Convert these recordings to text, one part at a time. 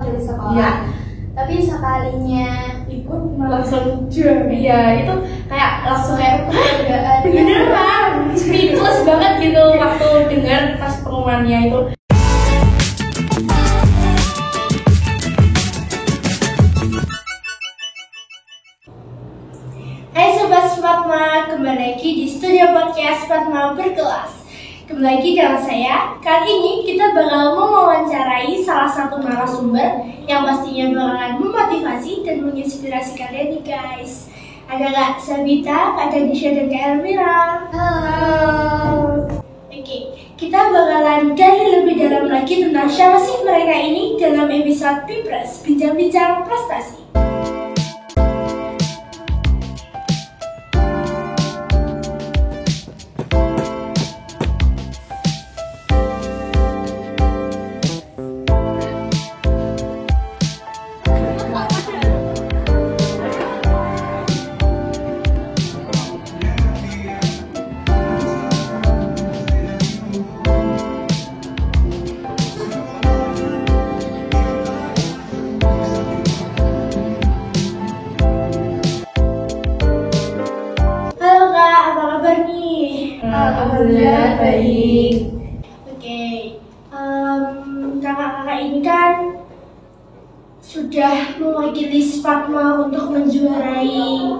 dari sekolah. Iya. Tapi sekalinya Ikut langsung juara. Iya, itu kayak langsung kayak beneran speechless banget gitu waktu dengar pas pengumumannya itu. Hai Sobat Smartma, kembali lagi di studio podcast Smartma Berkelas. Kembali lagi dengan saya. Kali ini kita bakal mewawancarai salah satu narasumber yang pastinya bakalan memotivasi dan menginspirasi kalian nih guys. Ada Kak Sabita, Kak Danisha, dan Kak Elvira. halo. Oke, kita bakalan gali lebih dalam lagi tentang siapa sih mereka ini dalam episode Bipres, Bincang-Bincang Prestasi. Halo Kak, apa kabar nih? Alhamdulillah baik. Oke, kakak-kakak ini kan sudah mewakili Sparkma untuk menjuarai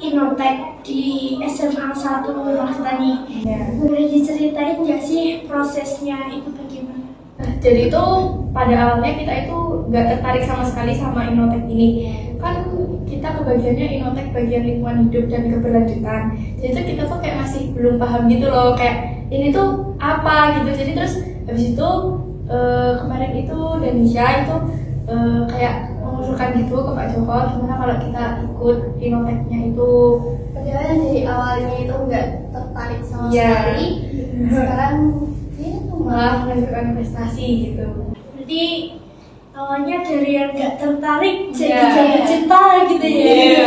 Innotek di SMA 1 Maksudani. Ya. Boleh diceritain nggak sih prosesnya itu bagaimana? Jadi itu pada awalnya kita itu nggak tertarik sama sekali sama Innotek ini. Kan kita kebagiannya Innotek bagian lingkungan hidup dan keberlanjutan. Jadi itu kita tuh kayak masih belum paham gitu loh, kayak ini tuh apa gitu. Jadi terus habis itu kemarin itu Danisha itu kayak mengusulkan gitu ke Pak Joko gimana kalau kita ikut Innoteknya itu. Padahal dari awalnya itu nggak tertarik sama Iya. sekali. Sekarang ya Malah menunjukkan prestasi gitu. Jadi awalnya dari yang nggak tertarik jadi Iya. jatuh cinta gitu ya. Iya.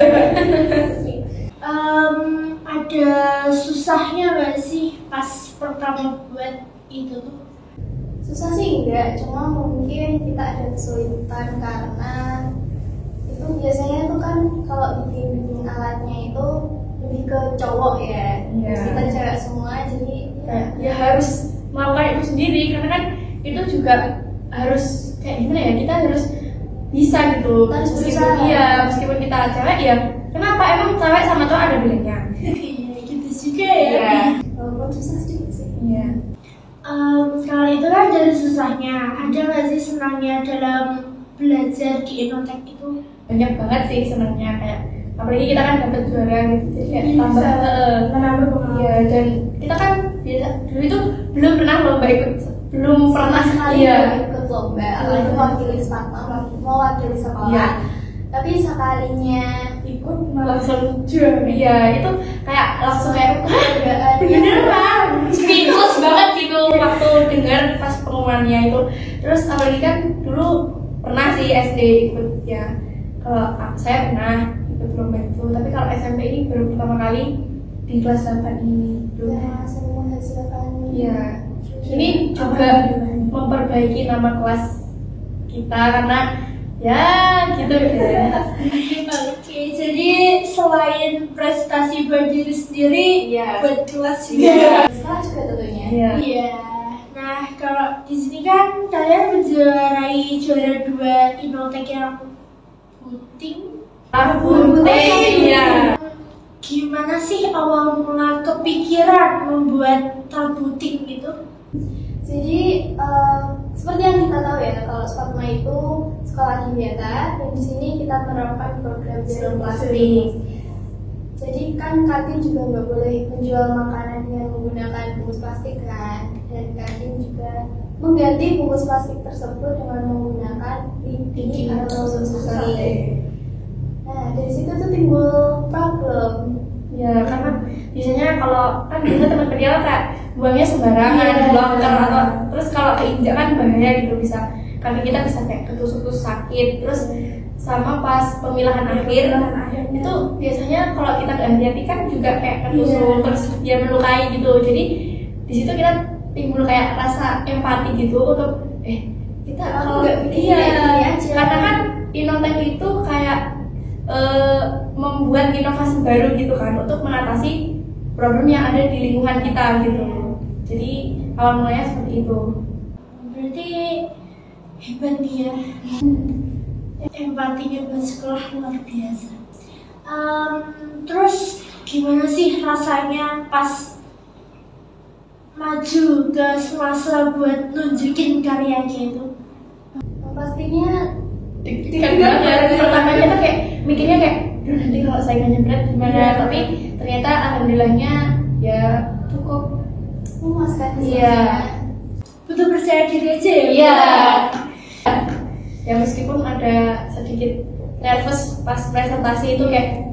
Ada susahnya nggak sih pas pertama buat itu tuh? susah sih enggak, cuma mungkin kita ada kesulitan karena itu biasanya tuh kan kalau bikin alatnya itu lebih ke cowok ya. Iya. Kita cewek semua jadi Kayak ya harus melakukan itu sendiri karena kan itu juga harus kayak gimana ya, kita harus bisa gitu. Harus meskipun berusaha. iya meskipun kita cewek ya kenapa emang cewek sama cowok ada bedanya. Iya gitu juga ya. walaupun susah sedikit sih. Iya. Kalau itu kan dari susahnya, ada nggak sih senangnya dalam belajar di Innotek itu? Banyak banget sih senangnya, kayak apalagi kita kan dapat juara gitu, jadi kayak Bisa tambah menambah pengalaman. iya. Dan kita kan biasa dulu itu belum pernah lomba ikut, belum pernah sekali iya. ikut lomba, apalagi mewakili Sparkma, mewakili sekolah. Iya. Tapi sekalinya Ikut malah langsung juara. Iya, itu kayak langsung kayak kebanggaan. beneran speechless banget gitu waktu dengar pas pengumumannya itu. Terus apalagi kan dulu pernah sih SD ikut ya, kalau saya pernah ikut lomba itu, tapi kalau SMP ini baru pertama kali di kelas 8 ini tuh. Ya, semua menghasilkan. Iya, ini juga memperbaiki nama kelas kita karena ya gitu deh. Oke, jadi selain prestasi buat diri sendiri, Iya. buat kelas Iya. juga. Sekolah juga tentunya. Iya. Iya. Nah, kalau di sini kan kalian menjuarai juara 2 Innotek yang puting. Putih, iya. Gimana sih awal mula kepikiran membuat tabuting itu? Jadi seperti yang kita tahu ya, kalau Sparkma itu sekolah kimia dan di sini kita menerapkan program zero plastik. Jadi kan kantin juga nggak boleh menjual makanan yang menggunakan bungkus plastik kan, dan kantin juga mengganti bungkus plastik tersebut dengan menggunakan lidi atau susu sate. Nah dari situ tuh timbul problem. Ya karena biasanya kalau kan biasa teman kerja kayak buangnya sembarangan Iya. di locker atau terus kalau keinjak kan bahaya gitu, bisa kaki kita bisa kayak ketusuk-tusuk sakit. Terus sama pas pemilahan akhir itu biasanya kalau kita nggak hati-hati kan juga kayak ketusuk terus dia melukai gitu. Jadi di situ kita timbul kayak rasa empati gitu untuk kita Kalau nggak bikin iya kayak gini aja membuat inovasi baru gitu kan untuk mengatasi problem yang ada di lingkungan kita gitu. Jadi awal mulanya seperti itu. Berarti hebat nih ya. Empatinya buat sekolah luar biasa. Terus gimana sih rasanya pas maju ke semasa buat nunjukin karyanya itu? Pastinya Deg-degan banget. Pertamanya tuh kayak mikirnya kayak, duh nanti kalau saingannya berat gimana? Tapi ternyata alhamdulillahnya ya cukup memuaskan sih. Iya. Butuh percaya diri aja ya? Iya. Ya meskipun ada sedikit nervous pas presentasi itu kayak,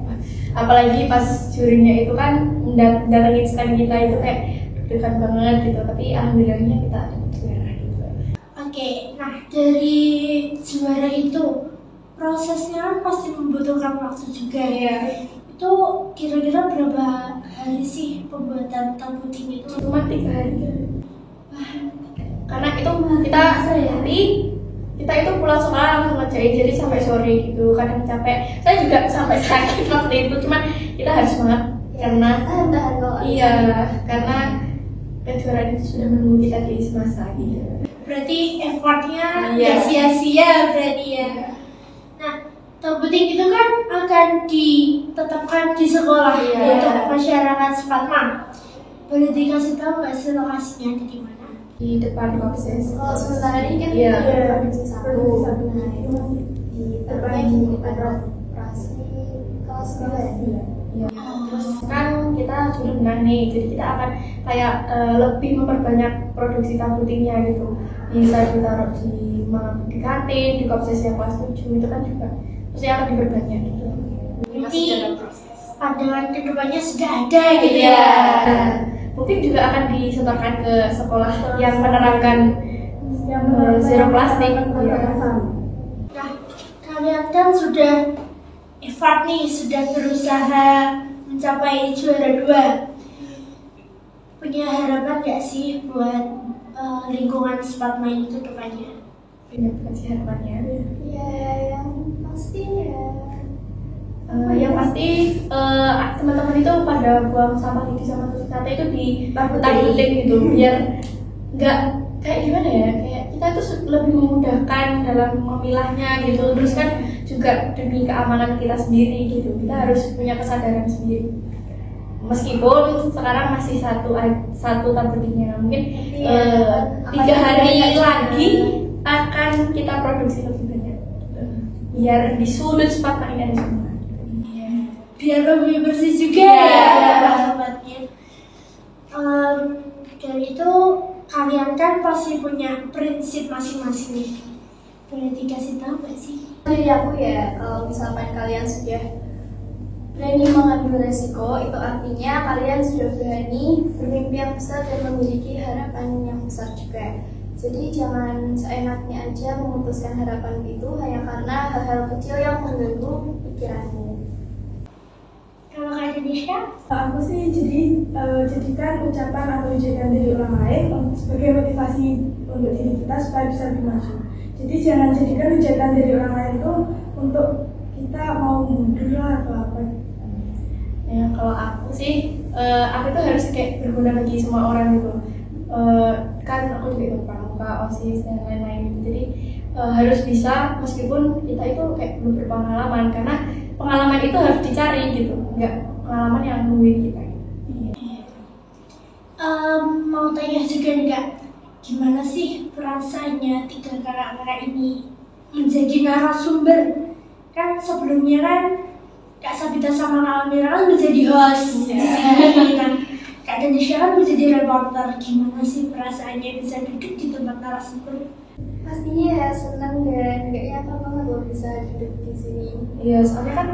apalagi pas jurinya itu kan datengin stand kita itu kayak deg-degan banget gitu. Tapi alhamdulillahnya kita juara gitu. Oke, nah dari juara itu prosesnya kan pasti membutuhkan waktu juga ya. Itu kira-kira berapa hari sih pembuatan tableting itu? Cuma 3 hari kan. Karena itu kita sehari kita itu pulang sekolah langsung ngerjain, jadi sampai sore gitu. Kadang capek, saya juga sampai sakit waktu itu. Cuman kita harus semangat karena tahan kalau iya, karena kejuaraan itu sudah menunggu kita di semasa gitu. Berarti effortnya Iya. nggak sia-sia berarti ya. Nah, tableting itu kan akan ditetapkan di sekolah Iya. untuk masyarakat Sepatma. Boleh dikasih tahu nggak sih lokasinya ada di mana? Di depan Kopses. kalau sementara ini kan Iya. ada produksi satu. Nah itu di depannya di depan operasi kelas 9 ya. Iya. Terus kan kita sudah menang nih, jadi kita akan kayak lebih memperbanyak produksi tabletingnya gitu. Bisa ditaruh di kantin, di Kopses yang kelas 7 itu kan juga terus yang lebih berbanyak gitu. Berarti pandangan kedepannya sudah ada gitu Iya. ya. Mungkin juga akan disetorkan ke sekolah yang menerapkan zero plastik. Iya. Nah, kalian kan sudah effort nih, sudah berusaha mencapai juara 2. Punya harapan gak sih buat lingkungan Sepatma itu depannya? Punya kasih harapannya. Iya yang pasti ya. Yang pasti teman-teman itu pada buang sampah di sama kata itu di tableting gitu, biar nggak kayak gimana ya, kayak kita itu lebih memudahkan dalam memilahnya gitu. Terus kan juga demi keamanan kita sendiri gitu, kita harus punya kesadaran sendiri. Meskipun sekarang masih satu tabletingnya, mungkin 3 hari lagi akan kita produksi lebih banyak, biar di sudut Sepatma ini ada semua. Biar lebih bersih juga Iya. ya tempatnya. Dan itu kalian kan pasti punya prinsip masing-masing nih. Boleh dikasih tahu gak sih? Dari aku ya, kalau misalkan kalian sudah berani mengambil resiko, itu artinya kalian sudah berani bermimpi yang besar dan memiliki harapan yang besar juga. Jadi jangan seenaknya aja memutuskan harapan itu hanya karena hal-hal kecil yang mengganggu pikiranmu. Kalau Kak Indonesia? Aku sih jadikan ucapan atau ujian dari orang lain sebagai motivasi untuk diri kita supaya bisa lebih maju. Jadi jangan jadikan ujian dari orang lain itu untuk kita mau mundur lah atau apa. Ya kalau aku sih, aku itu harus kayak berguna bagi semua orang gitu. Kan aku juga ikut pramuka, OSIS dan lain-lain gitu. Jadi harus bisa meskipun kita itu kayak belum berpengalaman, karena pengalaman itu harus dicari gitu, nggak pengalaman yang nungguin kita. Mau tanya juga enggak, gimana sih perasaannya 3 kakak-kakak ini menjadi narasumber? Kan sebelumnya kan Kak Sabita sama Kak Amira kan menjadi host di sini kan. Kak Indonesia kan menjadi reporter. Gimana sih perasaannya bisa duduk di tempat narasumber? Pastinya ya senang dan nggak nyangka banget loh bisa duduk di sini. Iya, soalnya kan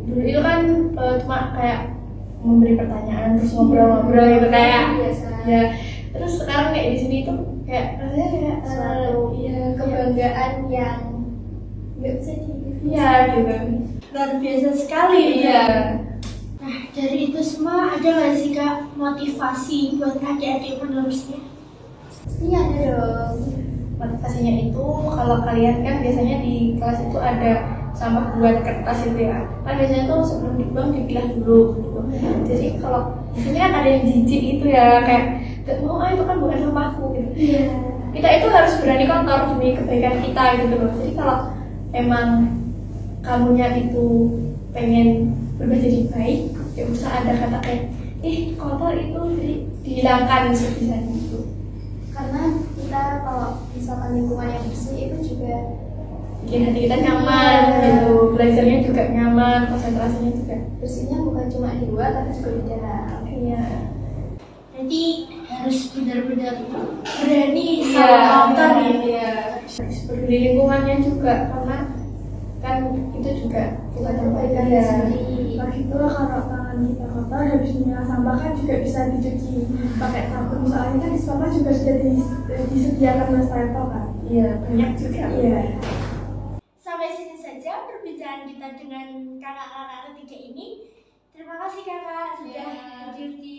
dulu itu kan cuma kayak memberi pertanyaan terus ngobrol-ngobrol gitu kayak biasa. ya. Terus sekarang kayak di sini tuh kayak rasanya kayak Suatu iya kebanggaan yang nggak bisa di iya gitu. Luar biasa sekali Iya. ya. Nah, dari itu semua ada nggak sih Kak motivasi buat adik-adik penerusnya? Pastinya ada dong. Motivasinya itu kalau kalian kan biasanya di kelas itu ada sampah buat kertas itu ya, kan biasanya tuh sebelum dibuang dipilah dulu gitu. Jadi kalau di sini kan ada yang jijik itu ya, kayak gak mau, itu kan bukan sampahku gitu. Kita itu harus berani kotor demi kebaikan kita gitu loh. Jadi kalau emang kamunya itu pengen berubah jadi baik, ya usah ada kata kayak kotor itu, jadi dihilangkan sebisanya gitu. Karena kita kalau misalkan lingkungan yang bersih itu juga Bikin hati kita nyaman gitu, belajarnya juga nyaman, konsentrasinya juga. bersihnya bukan cuma di luar tapi juga di dalam. Iya. Jadi harus benar-benar berani sama kotor gitu ya. Peduli lingkungannya juga, karena kan itu juga Bukan kebaikan ya. sendiri. Lagi pula kalau tangan kita kotor habis memilah sampah kan juga bisa dicuci pakai sabun. Soalnya kan di sekolah juga sudah disediakan wastafel kan. Iya, banyak juga. Iya. Sampai sini saja perbincangan kita dengan kakak-kakak ketiga ini. Terima kasih kakak sudah hadir di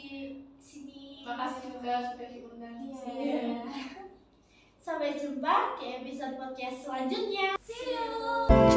sini. Makasih juga sudah diundang di sini. Sampai jumpa di episode podcast selanjutnya. See you.